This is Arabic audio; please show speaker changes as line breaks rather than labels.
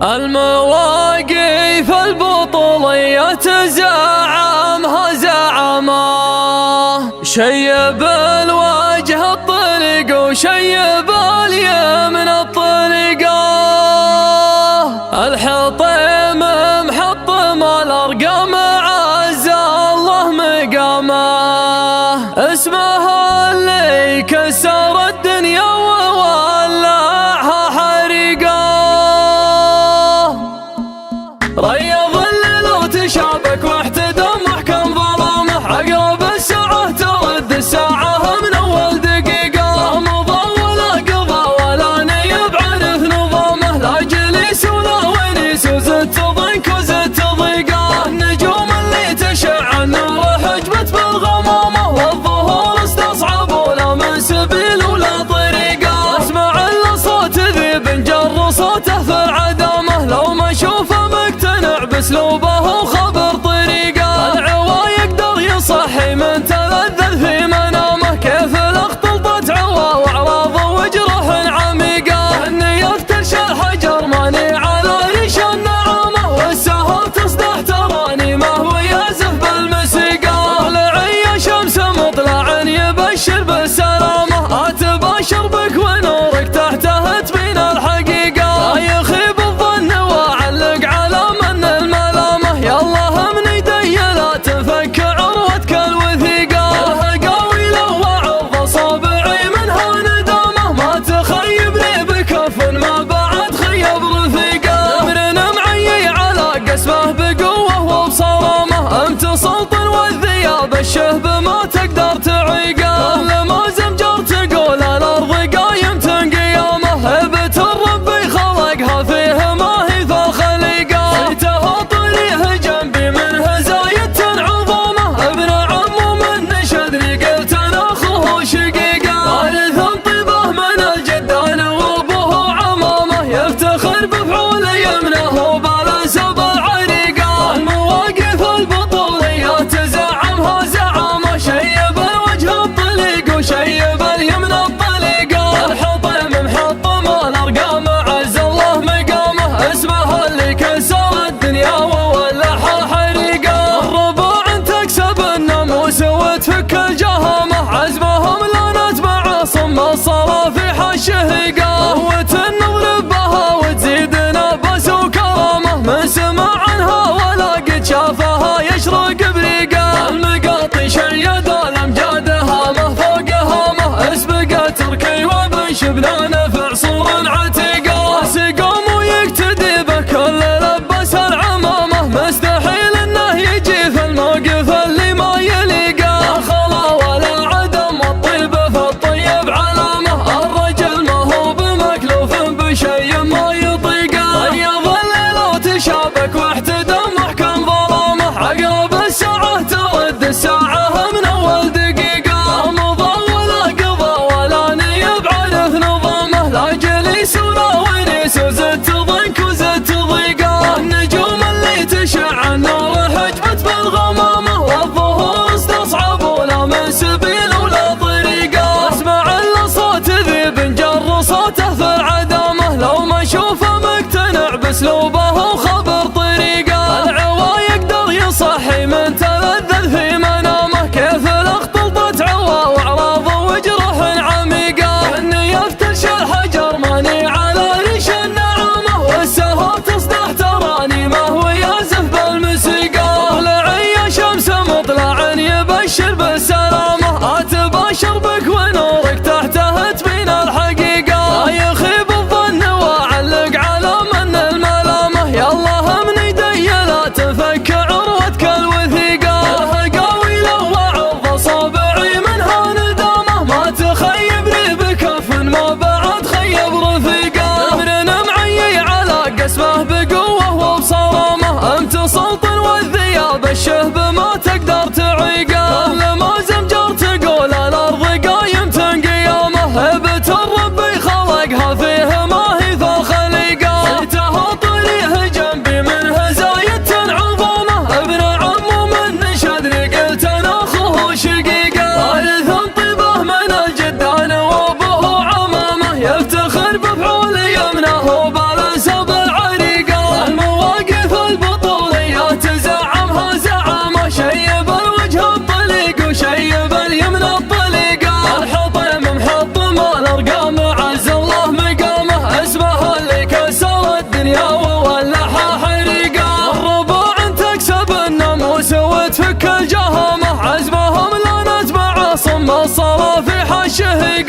المواقف البطولية تزعمها زعمه، شيب الوجه الطريق وشيب اليمن الطريقة، الحطيم محطم الأرقام عز الله مقامه، اسمه اللي كسر الدنيا وولعها حريقة، ريض الليل وتشابك واحتدى محكم ظلامه، عقرب الساعة ترد الساعة من أول دقيقة، مضى ولا قضى ولا نيب عرف نظامه، لا جليس ولا ونيس وزدت ضنك وزدت ضيقة، النجوم اللي تشع النور حجبت بالغمامة، والظهور استصعب ولا من سبيل ولا طريقة، اسمع الصوت ذيب جر صوته في العدامة، لو ما اشوفه مقتنع باسلوبه وخبر طريقه، العوا يقدر يصحي من تلذذ في منامه، كيف الاخطلطت عوا واعراض وجرح عميقه، النية ترشى الحجر ماني على ريش النعامه، والسهر تصدح تراني ما هو يازف بالمسيقه، طلعي شمس مطلع يبشر بالسلامه، اتباشر بك ونورك تحته تبين الحقيقه، لا يخيب الظن واعلق على من الملامه، يالله من يدي لا تنفك عروتك الوثيقه، الهقاوي لو وعظ صابعي منها ندامه، ما تخيبني بكف ما بعد خيب رفيقه، امر معي على قسمه بقوه وبصرامه، انت سلطن والثياب الشهب ما تقدر تعيقه، لما زمجر تقول الارض قايم تنقيامه، هبة الرب خلقها فيه ما هي ذا خليقه، صيته طريه جنبي من هزايد عظامه، ابن عمو من شدري قلت انا اخوه شقيقه، وارث طيبه من الجدان وابوه عمامه، يفتخر بفعول يمنه وبالانسب العريقه، المواقف البطوليه تزعمها زعامه، شيب الوجه الطليق وشيب اليمن الطليقه، الحطيم محطم الارقام عز الله مقامه، اسمه اللي كسر الدنيا وولعها حريقه، الربوع تكسب الناموس وتفك الجهامه، عزمهم لا نتبع صم الصرافيح الشهيقه، قوة نضرب بها وتزيدنا بس وكرامه، من سمع عنها ولا قد شافها يشرق بريقه، المقاطي شيد الامجاد هامه فوق هامه، اسبقت تركي وابن شبنان في عصور عتيقه، سقوم ويقتدي بكل لبس العمامه، مستحيل انه يجي في الموقف اللي ما يليقه، لا خلا ولا عدم والطيب في الطيب علامه، الرجل ما هو بمكلوف بشيء ما يطيقه، ريض الليل وتشابك واحتدى محكم ظلامه، عقرب الساعة ترد الساعة من أول دقيقة، مضى ولا قضى ولا نيب عرف نظامه، لا جليس ولا ونيس وزدت ضنك وزدت ضيقة، النجوم اللي تشع النور حجبت بالغمامة، والظهور استصعب ولا من سبيل ولا طريقة، اسمع الصوت ذيب جر صوته في العدامة، لو ما اشوفه مقتنع باسلوبه وخبر طريقه، العوا يقدر يصحي من تلذذ في منامه، كيف الاخطلطت عوا واعراض وجرح عميقه، النية ترشى الحجر ماني على ريش النعامه، والسهر تصدح تراني ما هو يازف بالمسيقه، طلعي شمس مطلع يبشر بالسلامه، اتباشر بك ونورك تحته تبين الحقيقه، لا يخيب الظن واعلق على من الملامه، يالله من يدي لا تنفك عروتك الوثيقه، الهقاوي لو وعظ صابعي منها ندامه، ما تخيبني بكف ما بعد خيب رفيقه، امر معي على قسمه بقوه وبصرامه، انت سلطن والثياب الشهب ما تقدر تعيقه، لما زمجر تقول الارض قايم تنقيامه، هبة الرب خلقها فيه ما هي ذا خليقه، صيته طريه جنبي من هزايد عظامه، ابن عمو من شدري قلت انا اخوه شقيقه، وارث طيبه من الجدان وابوه عمامه، يفتخر بفعول يمنه وبالانسب العريقه. لما صار في حشه